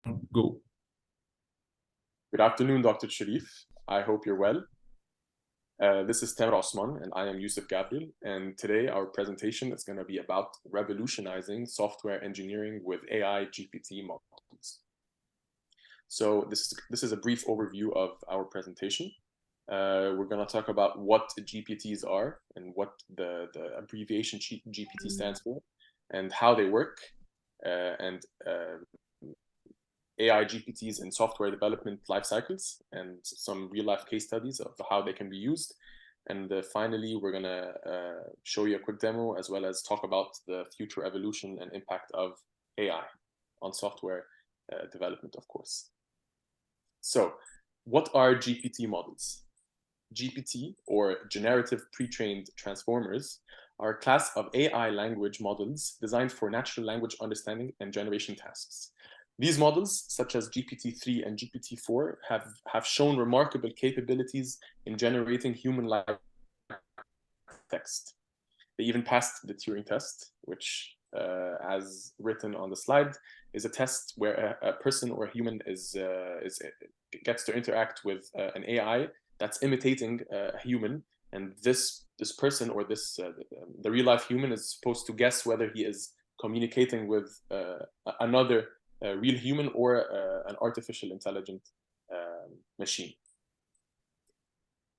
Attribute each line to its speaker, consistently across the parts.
Speaker 1: Go.
Speaker 2: Good afternoon, Dr. Sherif. I hope you're well. This is Tamer Osman, and I am Youssef Gabriel. And today our presentation is going to be about revolutionizing software engineering with AI GPT models. So this is a brief overview of our presentation. We're going to talk about what GPTs are and what the abbreviation GPT stands for and how they work, and AI GPTs in software development life cycles and some real life case studies of how they can be used. And finally, we're going to show you a quick demo as well as talk about the future evolution and impact of AI on software development, of course. So what are GPT models? GPT, or Generative Pre-trained Transformers, are a class of AI language models designed for natural language understanding and generation tasks. These models, such as GPT-3 and GPT-4, have shown remarkable capabilities in generating human-like text. They even passed the Turing test, which, as written on the slide, is a test where a person or a human gets to interact with an AI that's imitating a human, and this person or the real life human is supposed to guess whether he is communicating with another real human or an artificial intelligent machine.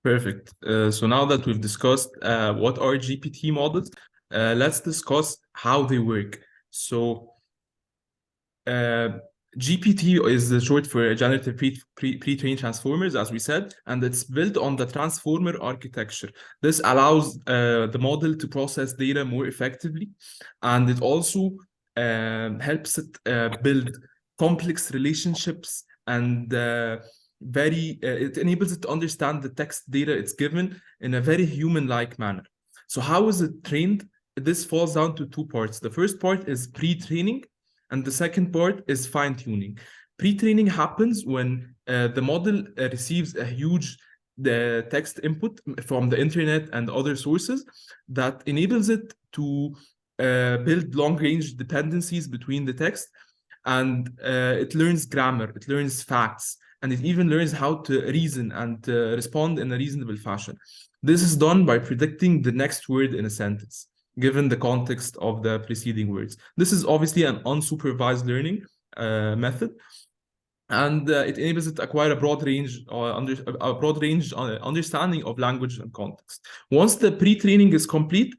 Speaker 1: Perfect. So now that we've discussed what are GPT models, let's discuss how they work. So GPT is the short for Generative Pre-trained Transformers, as we said, and it's built on the transformer architecture. This allows the model to process data more effectively, and it also helps it build complex relationships and it enables it to understand the text data it's given in a very human-like manner. So how is it trained? This falls down to two parts. The first part is pre-training, and the second part is fine-tuning. Pre-training happens when the model receives a huge text input from the internet and other sources that enables it to build long-range dependencies between the text, and it learns grammar, it learns facts, and it even learns how to reason and respond in a reasonable fashion. This is done by predicting the next word in a sentence, given the context of the preceding words. This is obviously an unsupervised learning method, and it enables it to acquire a broad range understanding of language and context. Once the pre-training is complete,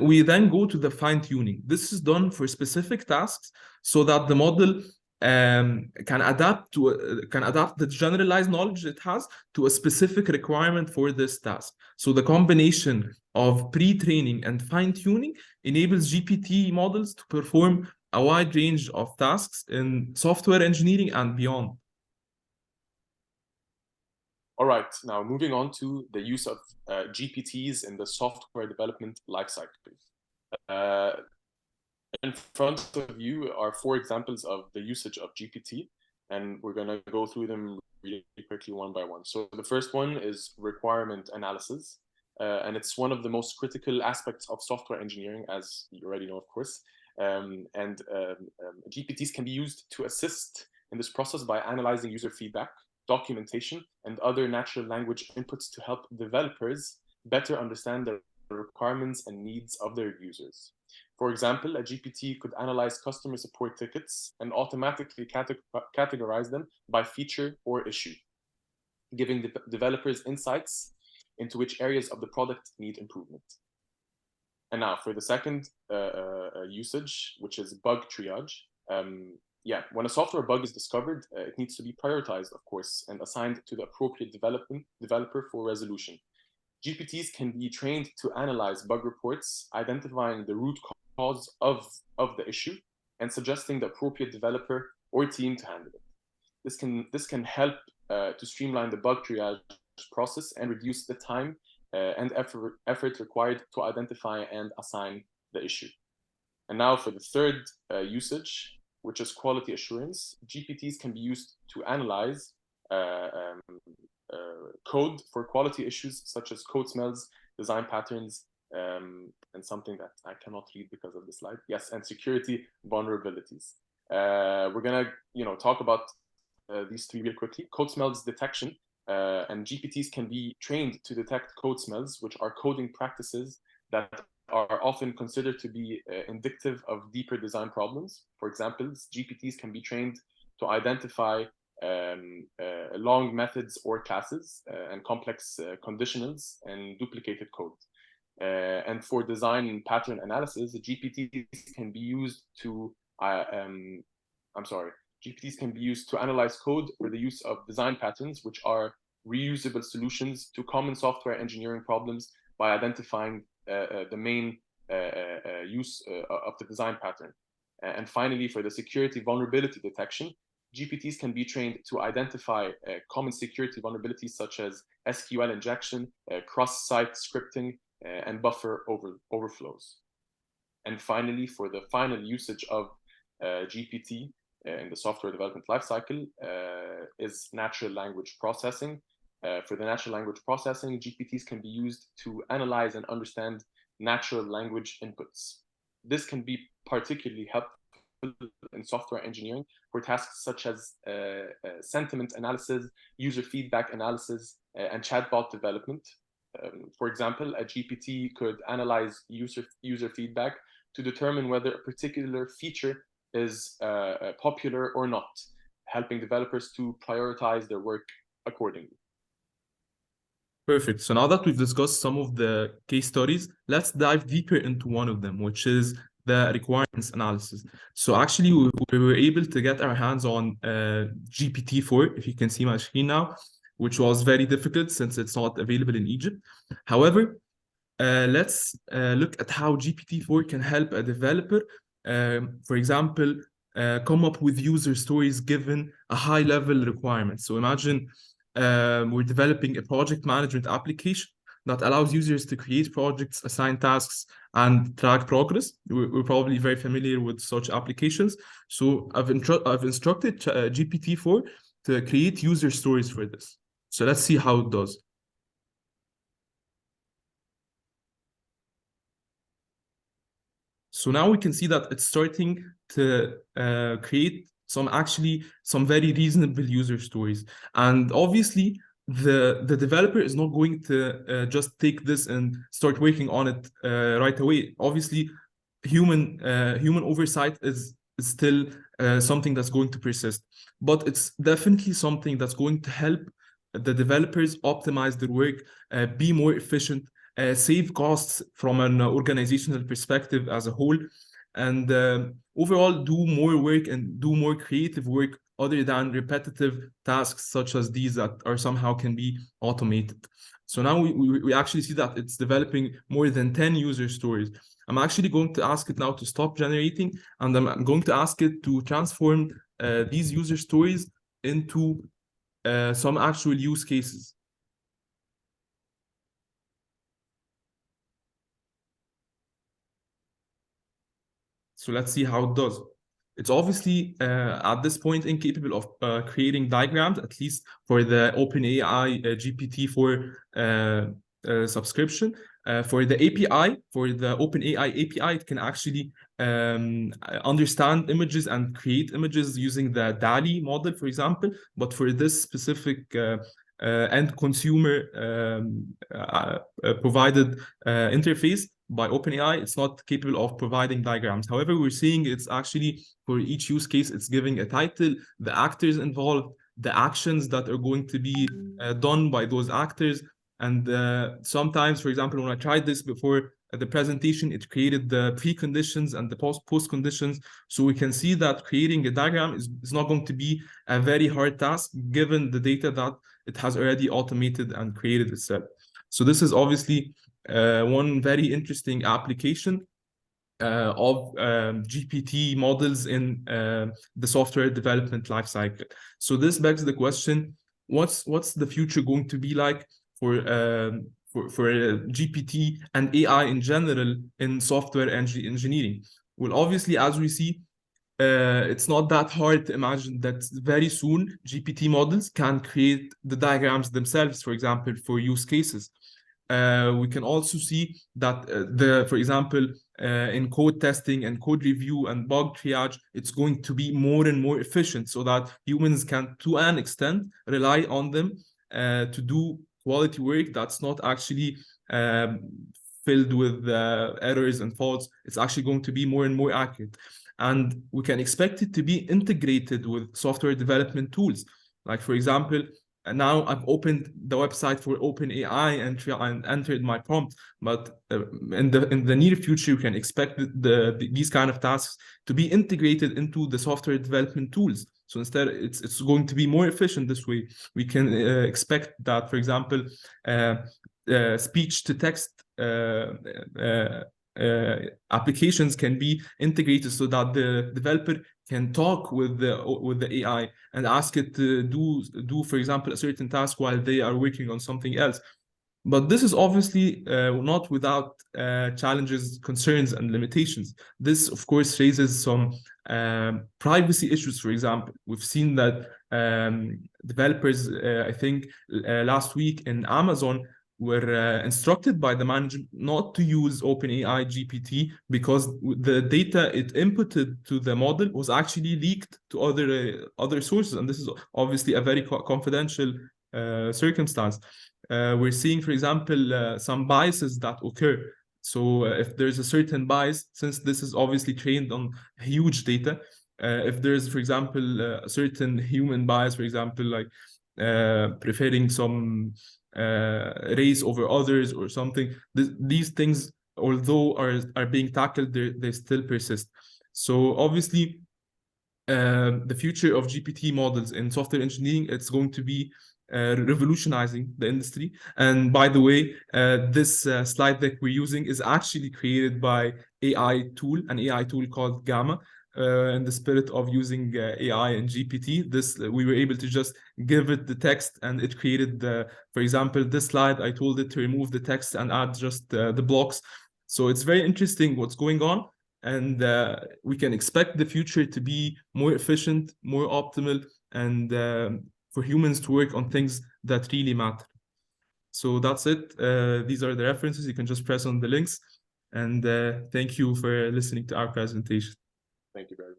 Speaker 1: we then go to the fine-tuning. This is done for specific tasks so that the model can adapt the generalized knowledge it has to a specific requirement for this task. So the combination of pre-training and fine-tuning enables GPT models to perform a wide range of tasks in software engineering and beyond.
Speaker 2: All right, now moving on to the use of GPTs in the software development lifecycle. In front of you are 4 examples of the usage of GPT, and we're going to go through them really quickly one by one. So the first one is requirement analysis, and it's one of the most critical aspects of software engineering, as you already know, of course. GPTs can be used to assist in this process by analyzing user feedback, documentation, and other natural language inputs to help developers better understand the requirements and needs of their users. For example, a GPT could analyze customer support tickets and automatically categorize them by feature or issue, giving the developers insights into which areas of the product need improvement. And now for the second usage, which is bug triage. When a software bug is discovered, it needs to be prioritized, of course, and assigned to the appropriate developer for resolution. GPTs can be trained to analyze bug reports, identifying the root cause of the issue, and suggesting the appropriate developer or team to handle it. This can help to streamline the bug triage process and reduce the time and effort required to identify and assign the issue. And now for the third usage, which is quality assurance. GPTs can be used to analyze code for quality issues such as code smells, design patterns, and something that I cannot read because of the slide. Yes, and security vulnerabilities. We're gonna, talk about these three real quickly. Code smells detection, and GPTs can be trained to detect code smells, which are coding practices that are often considered to be indicative of deeper design problems. For example, GPTs can be trained to identify long methods or classes and complex conditionals and duplicated code. And for design and pattern analysis, GPTs can be used to GPTs can be used to analyze code for the use of design patterns, which are reusable solutions to common software engineering problems by identifying the main use of the design pattern. And finally, for the security vulnerability detection, GPTs can be trained to identify common security vulnerabilities such as SQL injection, cross-site scripting, and buffer overflows. And finally, for the final usage of GPT in the software development lifecycle is natural language processing. For the natural language processing, GPTs can be used to analyze and understand natural language inputs. This can be particularly helpful in software engineering for tasks such as sentiment analysis, user feedback analysis, and chatbot development. For example, a GPT could analyze user feedback to determine whether a particular feature is popular or not, helping developers to prioritize their work accordingly.
Speaker 1: Perfect. So now that we've discussed some of the case studies, let's dive deeper into one of them, which is the requirements analysis. So actually, we were able to get our hands on GPT-4, if you can see my screen now, which was very difficult since it's not available in Egypt. However, let's look at how GPT-4 can help a developer, for example, come up with user stories given a high-level requirement. So imagine we're developing a project management application that allows users to create projects, assign tasks, and track progress. We're probably very familiar with such applications. So I've instructed GPT-4 to create user stories for this. So let's see how it does. So now we can see that it's starting to create some very reasonable user stories. And obviously, the developer is not going to just take this and start working on it right away. Obviously, human oversight is still something that's going to persist. But it's definitely something that's going to help the developers optimize their work, be more efficient, save costs from an organizational perspective as a whole, and overall do more work and do more creative work other than repetitive tasks such as these that are somehow can be automated. So now we actually see that it's developing more than 10 user stories. I'm actually going to ask it now to stop generating, and I'm going to ask it to transform these user stories into some actual use cases. So let's see how it does. It's obviously at this point incapable of creating diagrams, at least for the OpenAI GPT-4 subscription. For the API, for the OpenAI API, it can actually understand images and create images using the DALL-E model, for example. But for this specific end consumer provided interface by OpenAI, it's not capable of providing diagrams. However, we're seeing it's actually for each use case, it's giving a title, the actors involved, the actions that are going to be done by those actors. And sometimes, for example, when I tried this before the presentation, it created the preconditions and the post conditions. So we can see that creating a diagram is not going to be a very hard task given the data that it has already automated and created itself. So this is obviously one very interesting application of GPT models in the software development lifecycle. So this begs the question: what's the future going to be like for GPT and AI in general in software engineering? Well, obviously, as we see, it's not that hard to imagine that very soon GPT models can create the diagrams themselves, for example, for use cases. We can also see that for example, in code testing and code review and bug triage, it's going to be more and more efficient so that humans can, to an extent, rely on them to do quality work that's not actually filled with errors and faults. It's actually going to be more and more accurate. And we can expect it to be integrated with software development tools. Like, for example, now I've opened the website for OpenAI and entered my prompt, but in the near future, you can expect these kind of tasks to be integrated into the software development tools. So instead, it's going to be more efficient this way. We can expect that, for example, speech to text applications can be integrated so that the developer can talk with the AI and ask it to do, for example, a certain task while they are working on something else. But this is obviously not without challenges, concerns, and limitations. This, of course, raises some privacy issues, for example. We've seen that developers, I think last week in Amazon, were instructed by the management not to use OpenAI GPT because the data it inputted to the model was actually leaked to other sources, and this is obviously a very confidential circumstance. We're seeing, for example, some biases that occur. So if there's a certain bias, since this is obviously trained on huge data, if there's, for example, a certain human bias, for example, like preferring some race over others or something, these things, although are being tackled, they still persist. So obviously, the future of GPT models in software engineering, it's going to be revolutionizing the industry. And by the way, this slide deck we're using is actually created by an AI tool called Gamma. In the spirit of using AI and GPT, we were able to just give it the text and it created for example, this slide, I told it to remove the text and add just the blocks. So it's very interesting what's going on. And we can expect the future to be more efficient, more optimal, and for humans to work on things that really matter. So that's it. These are the references. You can just press on the links. And thank you for listening to our presentation.
Speaker 2: Thank you very much.